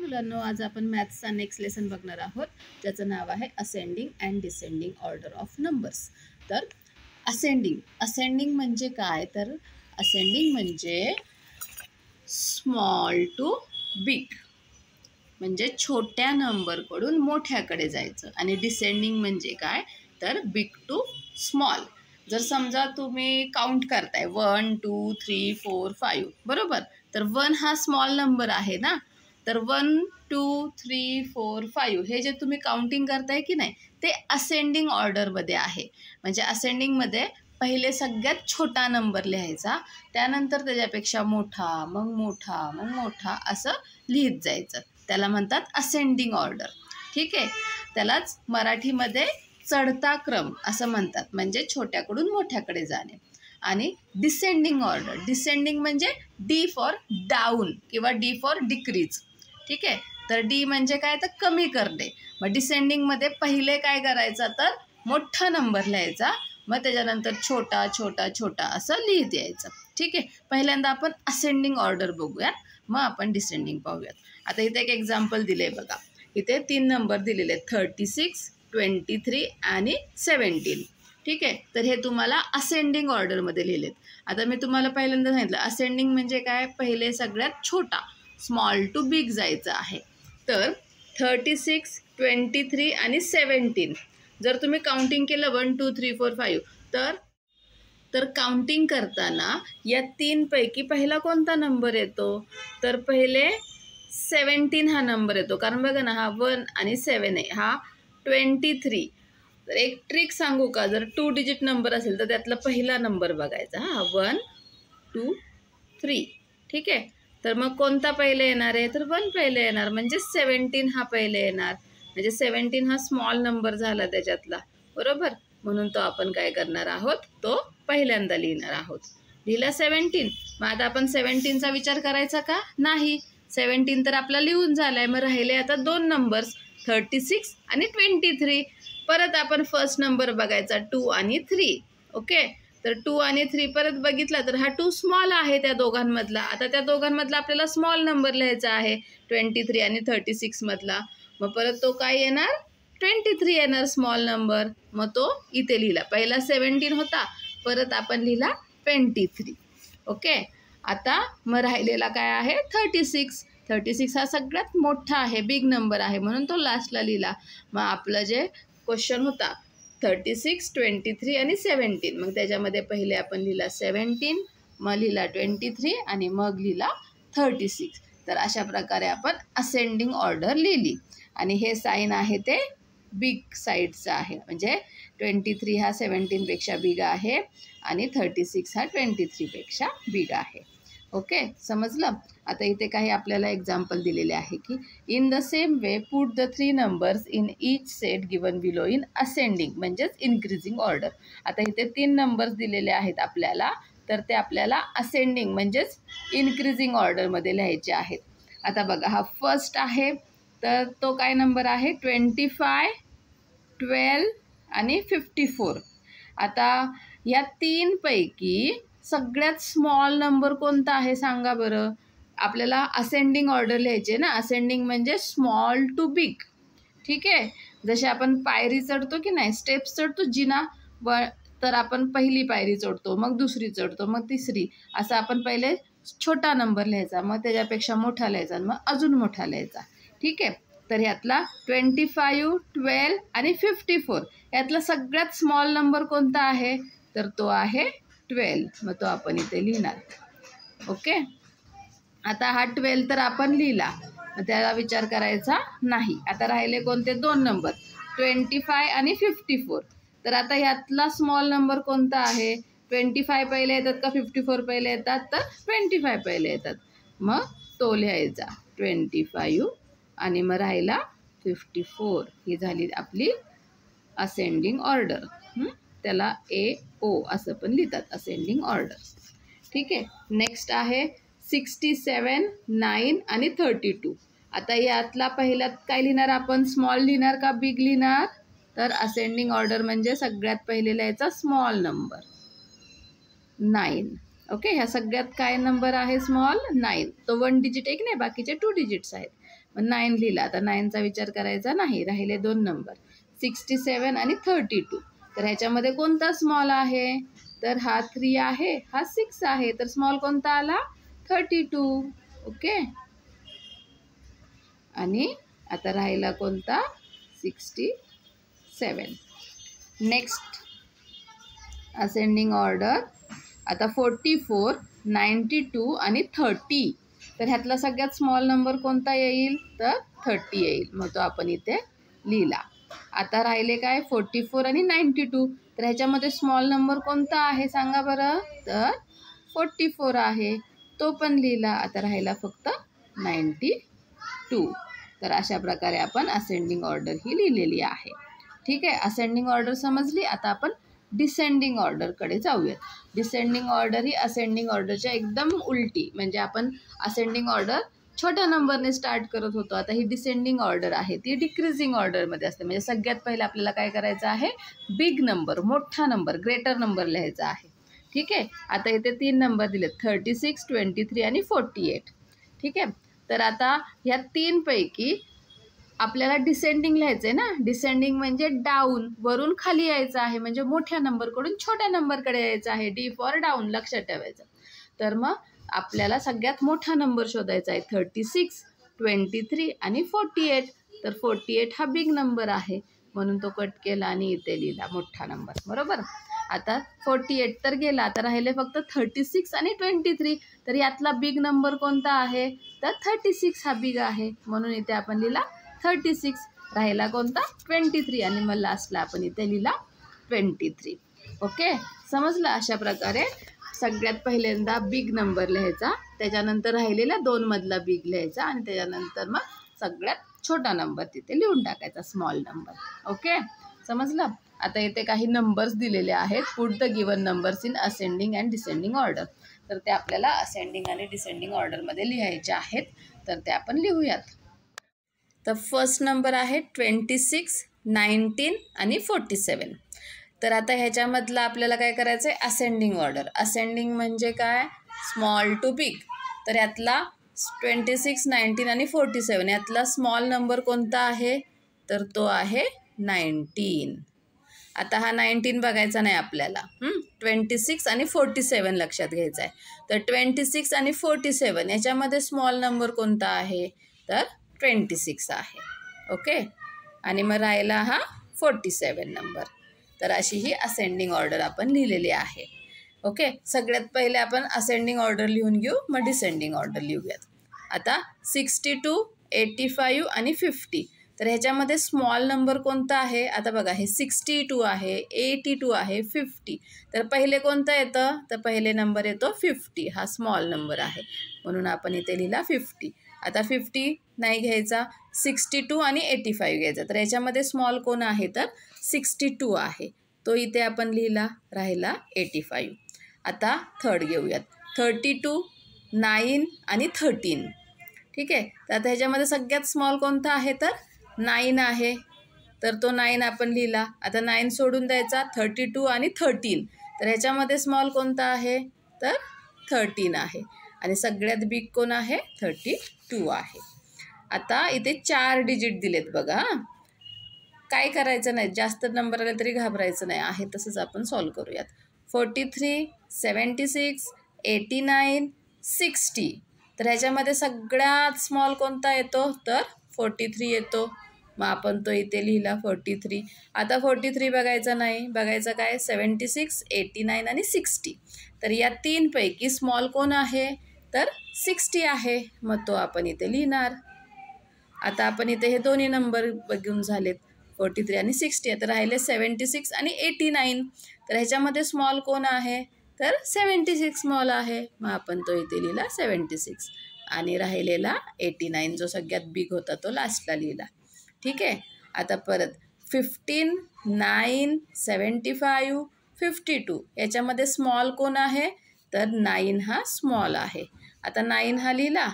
मुलांनो, आज आपण मॅथ्सचा नेक्स्ट लेसन बघणार आहोत, ज्याचं नाव आहे ascending and descending order of numbers. तर असेंडिंग म्हणजे काय? तर असेंडिंग म्हणजे स्मॉल टू बिग, म्हणजे छोट्या नंबरकडून मोठ्याकडे जायचं. आणि डिसेंडिंग म्हणजे काय? तर बिग टू स्मॉल. जर समजा तुम्ही काउंट करताय 1 2 3 4 5, बरोबर, तर 1 हा स्मॉल नंबर आहे ना, तर 1 2 3 4 5 हे जे तुम्ही काउंटिंग करताय की नाही, ते असेंडिंग ऑर्डरमध्ये आहे. म्हणजे असेंडिंगमध्ये पहिले सगळ्यात छोटा नंबर लिहायचा, त्यानंतर त्याच्यापेक्षा मोठा, मग मोठा, मग मोठा असं लिहित जायचं. त्याला म्हणतात असेंडिंग ऑर्डर. ठीक आहे, त्यालाच मराठीमध्ये चढता क्रम असं म्हणतात, म्हणजे छोट्याकडून मोठ्याकडे जाणे. आणि डिसेंडिंग ऑर्डर, डिसेंडिंग म्हणजे डी फॉर डाऊन किंवा डी फॉर डिक्रीज. ठीक आहे, तर डी म्हणजे काय? तर कमी करणे. मग डिसेंडिंगमध्ये पहिले काय करायचं? तर मोठा नंबर लिहायचा, मग त्याच्यानंतर छोटा छोटा छोटा असं लिहित यायचं. ठीक आहे, पहिल्यांदा आपण असेंडिंग ऑर्डर बघूयात, मग आपण डिसेंडिंग पाहूयात. आता इथे एक एक्झाम्पल दिले आहे बघा. इथे 3 नंबर दिलेले आहेत, 36 23 आणि 17. ठीक आहे, तर हे तुम्हाला असेंडिंग ऑर्डरमध्ये लिहिलेत. आता मी तुम्हाला पहिल्यांदा सांगितलं असेंडिंग म्हणजे काय? पहिले सगळ्यात छोटा, स्मॉल टू बिग जायचं आहे. तर 36 23 आणि 17 जर तुम्ही काउंटिंग केलं 1 2 3 4 5, तर काउंटिंग करताना या 3 पैकी पहिला कोणता नंबर येतो? तर पहिले 17 हा नंबर येतो, कारण बघा ना, हा 1 आणि 7 आहे, हा 23. तर एक ट्रिक सांगू का? जर 2 डिजिट नंबर असेल तर त्यातला पहिला नंबर बघायचा, हा 1 2 3. ठीक आहे, तर मग कोणता पहिले येणार आहे? तर 1 पहिले येणार, म्हणजे 17 हा पहिले येणार. म्हणजे 17 हा स्मॉल नंबर झाला त्याच्यातला, बरोबर. म्हणून तो आपण काय करणार आहोत? तो पहिल्यांदा लिहिणार आहोत. लिहिला 17. मग आता आपण 17चा विचार करायचा का? नाही, 17 तर आपला लिहून झालाय. मग राहिले आता 2 नंबर्स, 36 आणि 23. परत आपण फर्स्ट नंबर बघायचा, 2 आणि 3. ओके, तर 2 आणि 3 परत बघितला तर हा 2 स्मॉल आहे त्या दोघांमधला. आता त्या दोघांमधला आपल्याला स्मॉल नंबर लिहायचा आहे, 23 आणि 36 मधला. मग परत तो काय येणार? 23 येणार स्मॉल नंबर. मग तो इथे लिहिला. पहिला 17 होता, परत आपण लिहिला 23. ओके, आता मग राहिलेला काय आहे? 36. 36 हा सगळ्यात मोठा आहे, बिग नंबर आहे, म्हणून तो लास्टला लिहिला. मग आपलं जे क्वेश्चन होता 36 23 आणि 17, मग त्याच्यामध्ये पहिले आपण लिहिला 17, मग लिहिला 23 आणि मग लिहिला 36. तर अशा प्रकारे आपण असेंडिंग ऑर्डर लिहिली. आणि हे साईन आहे ते बिग साईडचं आहे, म्हणजे 23 हा 17पेक्षा बिग आहे आणि 36 हा 23पेक्षा बिग आहे. ओके, समजलं? आता इथे काही आपल्याला एक्झाम्पल दिलेले आहे की in the same way put the 3 numbers in each set given below in ascending, म्हणजेच इन्क्रीजिंग ऑर्डर. आता इथे 3 नंबर्स दिलेले आहेत आपल्याला, तर ते आपल्याला असेंडिंग म्हणजेच इन्क्रीजिंग ऑर्डरमध्ये लिहायचे आहेत. आता बघा, हा फर्स्ट आहे, तर तो काय नंबर आहे? 25 12 आणि 54. आता या 3 पैकी सगळ्यात स्मॉल नंबर कोणता आहे सांगा बरं? आपल्याला असेंडिंग ऑर्डर लिहायचे ना, असेंडिंग म्हणजे स्मॉल टू बिग. ठीक आहे, जसे आपण पायरी चढतो की नाही, स्टेप्स चढतो जिना, तर आपण पहिली पायरी चढतो, मग दुसरी चढतो, मग तिसरी, असं आपण पहिले छोटा नंबर लिहायचा, मग त्याच्यापेक्षा मोठा लिहायचा, मग अजून मोठा लिहायचा. ठीक आहे, तर ह्यातला 25 12 आणि 54 यातला सगळ्यात स्मॉल नंबर कोणता आहे? तर तो आहे 12. मग तो आपण इथे लिहिणार. ओके, आता हा 12 तर आपण लिहिला, मग त्याला विचार करायचा नाही. आता राहिले कोणते? 2 नंबर, 25 आणि 54. तर आता ह्यातला स्मॉल नंबर कोणता आहे? 25 पहिले येतात का 54 पहिले येतात? तर 25 पहिले येतात, मग तो लिहायचा 25 आणि मग राहिला 54. ही झाली आपली असेंडिंग ऑर्डर. त्याला AO असं पण लिहितात, असेंडिंग ऑर्डर. ठीक आहे, नेक्स्ट आहे 67 9 आणि 32. आता यातला पहिल्यात काय लिहिणार आपण? स्मॉल लिहिणार का बिग लिहिणार? तर असेंडिंग ऑर्डर म्हणजे सगळ्यात पहिले लिहायचा स्मॉल नंबर 9. ओके, ह्या सगळ्यात काय नंबर आहे? स्मॉल 9. तो 1 डिजिट एक नाही, बाकीचे 2 डिजिट्स आहेत. 9 लिहिला. आता 9चा विचार करायचा नाही, राहिले 2 नंबर 67 आणि 32. तर ह्याच्यामध्ये कोणता स्मॉल आहे? तर हा 3 आहे, हा 6 आहे. तर स्मॉल कोणता आला? 32. ओके. आणि आता राहिला कोणता? 67. Next ascending order. आता 44, 92 आणि 30. तर ह्यातला सगळ्यात स्मॉल नंबर कोणता येईल? तर 30 येईल. मग तो आपण इथे लिहिला. आता राहिले काय? 44 आणि 92. तर ह्याच्यामध्ये स्मॉल नंबर कोणता आहे सांगा बरं? तर 44 आहे, तो पण लिहिला. आता राहिला फक्त 92. तर अशा प्रकारे आपण असेंडिंग ऑर्डर ही लिहिलेली आहे. ठीक आहे, असेंडिंग ऑर्डर समजली. आता आपण डिसेंडिंग ऑर्डरकडे जाऊयात. डिसेंडिंग ऑर्डर ही असेंडिंग ऑर्डरच्या एकदम उलटी. म्हणजे आपण असेंडिंग ऑर्डर छोट्या नंबरने स्टार्ट करत होतो, आता ही डिसेंडिंग ऑर्डर आहे ती डिक्रीजिंग ऑर्डरमध्ये असते. म्हणजे सगळ्यात पहिले आपल्याला काय करायचं आहे? बिग नंबर, मोठा नंबर, ग्रेटर नंबर लिहायचा आहे. ठीक आहे. आता इथे 3 नंबर दिलेत, 36, 23 आणि 48. ठीक आहे. तर आता ह्या 3 पैकी आपल्याला डिसेंडिंग लिहायचं आहे ना. डिसेंडिंग म्हणजे डाऊन, वरून खाली यायचं आहे. म्हणजे मोठ्या नंबरकडून छोट्या नंबरकडे यायचं आहे. डी फॉर डाऊन, लक्षात ठेवायचं. तर मग आपल्याला सगळ्यात मोठा नंबर शोधायचा आहे. 36, 23 आणि 48. तर 48 हा बिग नंबर आहे, म्हणून तो कट केला आणि इथे लिहिला मोठा नंबर. बरोबर. आता 48 तर गेला. आता राहिले फक्त 36 आणि 23. तर यातला बिग नंबर कोणता आहे? तर 36 हा बिग आहे, म्हणून इथे आपण लिहिला 36. राहिला कोणता? 23. आणि मग लास्टला आपण इथे लिहिला 23. ओके, समजलं. अशा प्रकारे सगळ्यात पहिल्यांदा बिग नंबर लिहायचा, त्याच्यानंतर राहिलेला 2 मधला बिग लिहायचा, आणि त्याच्यानंतर मग सगळ्यात छोटा नंबर तिथे लिहून टाकायचा, स्मॉल नंबर. ओके, समजलं. आता इथे काही नंबर्स दिलेले आहेत. Put the given numbers in ascending and descending order. तर ते आपल्याला असेंडिंग आणि डिसेंडिंग ऑर्डरमध्ये लिहायचे आहेत. तर ते आपण लिहूयात. तर फर्स्ट नंबर आहे 26, 19 आणि 47. तर आता ह्याच्यामधलं आपल्याला काय करायचं आहे? Ascending order. असेंडिंग म्हणजे काय? Small to big. तर यातला 26, 19 आणि 47 यातला स्मॉल नंबर कोणता आहे? तर तो आहे 19. आता हा 19 बघायचा नाही आपल्याला. 26 आणि 47 लक्षात घ्यायचा आहे. तर 26 आणि 47 याच्यामध्ये स्मॉल नंबर कोणता आहे? तर 26 आहे. ओके, आणि मग राहिला हा 47 नंबर. तर अशी ही असेंडिंग ऑर्डर आपण लिहिलेली आहे. ओके, सगळ्यात पहिले आपण असेंडिंग ऑर्डर लिहून घेऊ, मग डिसेंडिंग ऑर्डर लिहूयात. आता 62, 85 आणि 50. तर ह्याच्यामध्ये स्मॉल नंबर कोणता आहे? आता बघा, हे 62 आहे, 82 आहे, 50. तर पहिले कोणतं येतं? तर पहिले नंबर येतो 50. हा स्मॉल नंबर आहे, म्हणून आपण इथे लिहिला 50. आता 50 नाही घ्यायचा, 62 आणि 85 घ्यायचा. तर याच्यामध्ये स्मॉल कोण आहे? तर 62 आहे, तो इथे आपण लिहिला. राहिला 85. आता थर्ड घेऊयात, 32, 9 आणि 13. ठीक आहे. तर आता ह्याच्यामध्ये सगळ्यात स्मॉल कोणता आहे? तर 9 आहे, तर तो 9 आपण लिहिला. आता 9 सोडून द्यायचा, 32 आणि 13. तर ह्याच्यामध्ये स्मॉल कोणता आहे? तर 13 आहे, आणि सगळ्यात बिग कोण आहे? 32 आहे. आता इथे 4 डिजिट दिलेत बघा. काय करायचं नाही, जास्त नंबर आले तरी घाबरायचं नाही, आहे तसंच आपण सॉल्व करूयात. 43, 76, 89, 60. तर ह्याच्यामध्ये सगळ्यात स्मॉल कोणता येतो? तर 43 येतो, मग आपण तो इथे लिहिला 43. आता 43 बघायचा नाही, बघायचं काय? 76, 89 आणि 60. तर या 3 पैकी स्मॉल कोण आहे? तर 60 आहे, मग तो आपण इथे लिहिणार. आता आपण इथे हे दोन्ही नंबर बघून झालेत, 43 आणि 60. आता राहिले 76 आणि 89. तर ह्याच्यामध्ये स्मॉल कोण आहे? तर 76 स्मॉल आहे, मग आपण तो इथे लिहिला 76. आणि राहिलेला 89 जो सगळ्यात बिग होता तो लास्टला लिहिला. ठीक आहे. आता परत 15, 9, 75, 52 याच्यामध्ये स्मॉल कोण आहे? तर 9 हा स्मॉल आहे. आता 9 हा लिहिला.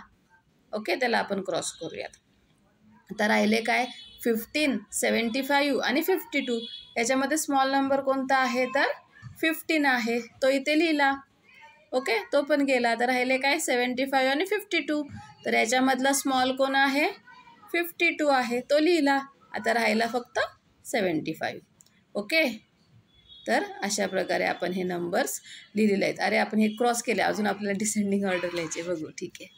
ओके, त्याला आपण क्रॉस करूयात. आता राहिले काय? 15, 75 आणि 52. याच्यामध्ये स्मॉल नंबर कोणता आहे? तर 15 आहे, तो इथे लिहिला. ओके, तो पण गेला. तर राहिले काय? 75 आणि 52. तर याच्यामधला स्मॉल कोण आहे? 52 आहे, तो लिहिला. आता राहिला फक्त 75. ओके, तर अशा प्रकारे आपण हे नंबर्स लिहिलेले आहेत. अरे आपण हे क्रॉस केले, अजून आपल्याला डिसेंडिंग ऑर्डर लिहायचे, बघू. ठीक आहे,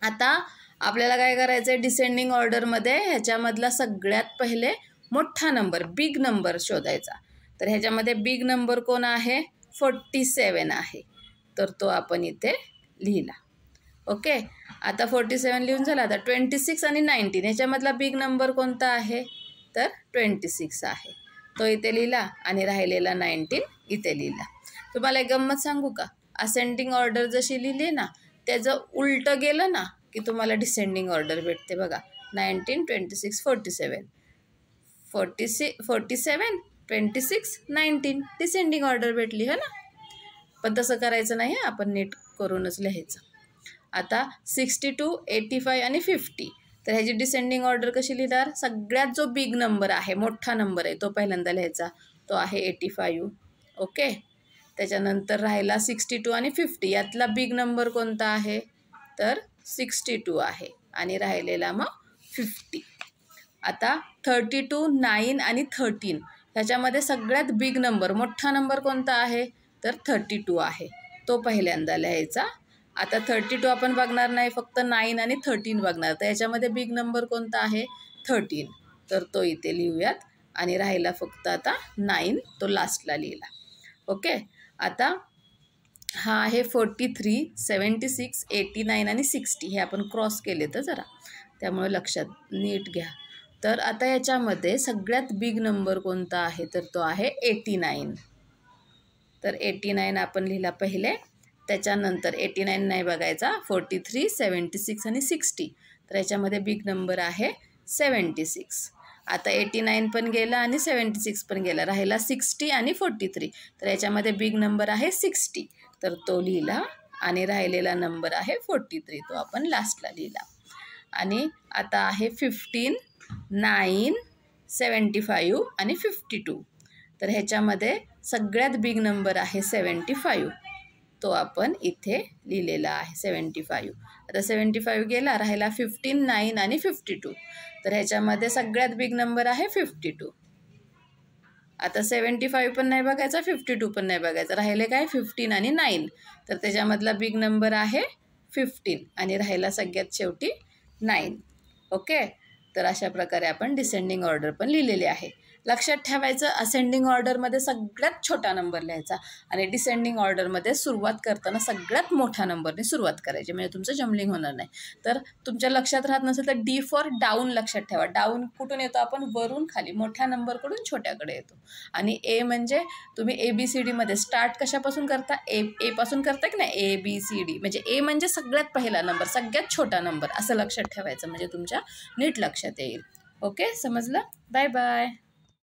आता आपल्याला काय करायचं आहे, डिसेंडिंग ऑर्डरमध्ये ह्याच्यामधला सगळ्यात पहिले मोठा नंबर, बिग नंबर शोधायचा. तर ह्याच्यामध्ये बिग नंबर कोण आहे, 47 आहे, तर तो आपण इथे लिहिला. ओके, आता 47 लिहून झाला. आता 26 आणि 19 ह्याच्यामधला बिग नंबर कोणता आहे, तर 26 आहे, तो इथे लिहिला. आणि राहिलेला 19 इथे लिहिला. तुम्हाला एक गंमत सांगू का, असेंडिंग ऑर्डर जशी लिहिली ना, त्याचं उलटं गेलं ना की तुम्हाला डिसेंडिंग ऑर्डर भेटते. बघा, 19, 26, 47, 47, 26, 19 डिसेंडिंग ऑर्डर भेटली, है ना. पण तसं करायचं नाही, आपण नीट करूनच लिहायचं. आता 62, 85 आणि 50, तर ह्याची डिसेंडिंग ऑर्डर कशी लिहिणार, सगळ्यात जो बिग नंबर आहे, मोठा नंबर आहे, तो पहिल्यांदा लिहायचा, तो आहे 85. ओके, त्याच्यानंतर राहिला 62 आणि 50, यातला बिग नंबर कोणता आहे, तर 62 आहे. आणि राहिलेला मग 50. आता 32, 9 आणि 13 ह्याच्यामध्ये सगळ्यात बिग नंबर, मोठा नंबर कोणता आहे, तर 32 आहे, तो पहिल्यांदा लिहायचा. आता 32 आपण बघणार नाही, फक्त 9 आणि 13 बघणार. तर याच्यामध्ये बिग नंबर कोणता आहे, 13, तर तो इथे लिहूयात. आणि राहिला फक्त आता 9, तो लास्टला लिहिला. ओके, आता हा आहे 43, 76, 89 आणि 60, हे आपण क्रॉस केले तर जरा, त्यामुळे लक्षात नीट घ्या. तर आता याच्यामध्ये सगळ्यात बिग नंबर कोणता आहे, तर तो आहे 89. तर 89 आपण लिहिला पहिले. त्याच्यानंतर 89 नाही बघायचा, 43, 76 आणि 60, तर याच्यामध्ये बिग नंबर आहे 76. आता 89 पण गेला आणि 76 पण गेला, राहिला 60 आणि 43, तर याच्यामध्ये बिग नंबर आहे 60, तर तो लिहिला. आणि राहिलेला नंबर आहे 43, तो आपण लास्टला लिहिला. आणि आता आहे 15, 9, 75 आणि 52, तर ह्याच्यामध्ये सगळ्यात बिग नंबर आहे 75, तो आपण इथे लिहिलेला आहे 75. आता 75 गेला, राहिला 15, 9 आणि 52, तर ह्याच्यामध्ये सगळ्यात बिग नंबर आहे 52. आता 75 पण नाही बघायचा, 52 पण नाही बघायचा, राहिले काय 15 आणि 9, तर त्याच्यामधला बिग नंबर आहे 15 आणि राहिला सगळ्यात शेवटी 9. ओके, तर अशा प्रकारे आपण डिसेंडिंग ऑर्डर पण लिहिलेली आहे. लक्षात ठेवायचं, असेंडिंग ऑर्डरमध्ये सगळ्यात छोटा नंबर लिहायचा आणि डिसेंडिंग ऑर्डरमध्ये सुरुवात करताना सगळ्यात मोठ्या नंबरने सुरुवात करायची, म्हणजे तुमचं जम्बलिंग होणार नाही. तर तुमच्या लक्षात राहत नसेल तर डी फॉर डाऊन लक्षात ठेवा. डाऊन कुठून येतो, आपण वरून खाली, मोठ्या नंबरकडून छोट्याकडे येतो. आणि ए म्हणजे तुम्ही ABCDमध्ये स्टार्ट कशापासून करता, ए पासून करता की नाही, ABCD, म्हणजे ए म्हणजे सगळ्यात पहिला नंबर, सगळ्यात छोटा नंबर, असं लक्षात ठेवायचं, म्हणजे तुमच्या नीट लक्षात येईल. ओके, समजलं. Bye bye.